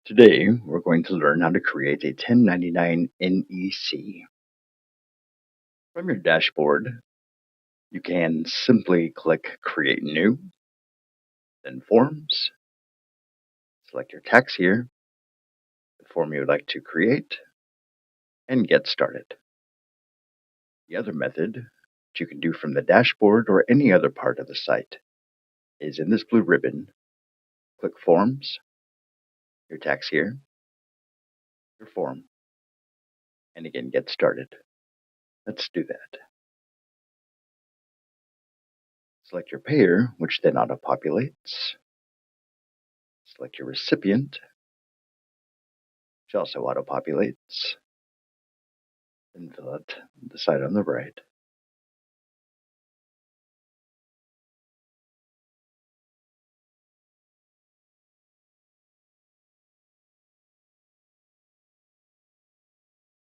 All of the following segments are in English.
Today, we're going to learn how to create a 1099 NEC. From your dashboard, you can simply click Create New, then Forms, select your tax year, the form you would like to create, and get started. The other method that you can do from the dashboard or any other part of the site is in this blue ribbon, click Forms, your tax year, your form, and again, get started. Let's do that. Select your payer, which then auto-populates. Select your recipient, which also auto-populates. Then fill out the side on the right.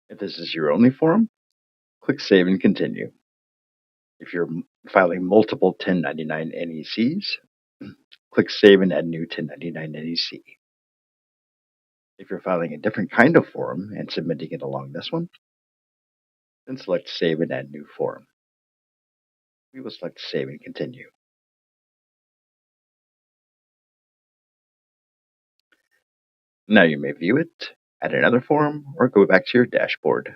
If this is your only form, click Save and Continue. If you're filing multiple 1099 NECs, click Save and Add New 1099 NEC. If you're filing a different kind of form and submitting it along this one, then select Save and Add New Form. We will select Save and Continue. Now you may view it, add another form, or go back to your dashboard.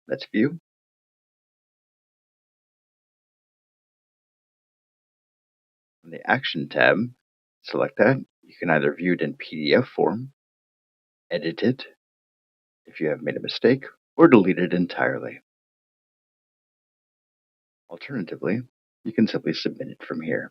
Let's view. On the Action tab, select that. You can either view it in PDF form, edit it if you have made a mistake, or delete it entirely. Alternatively, you can simply submit it from here.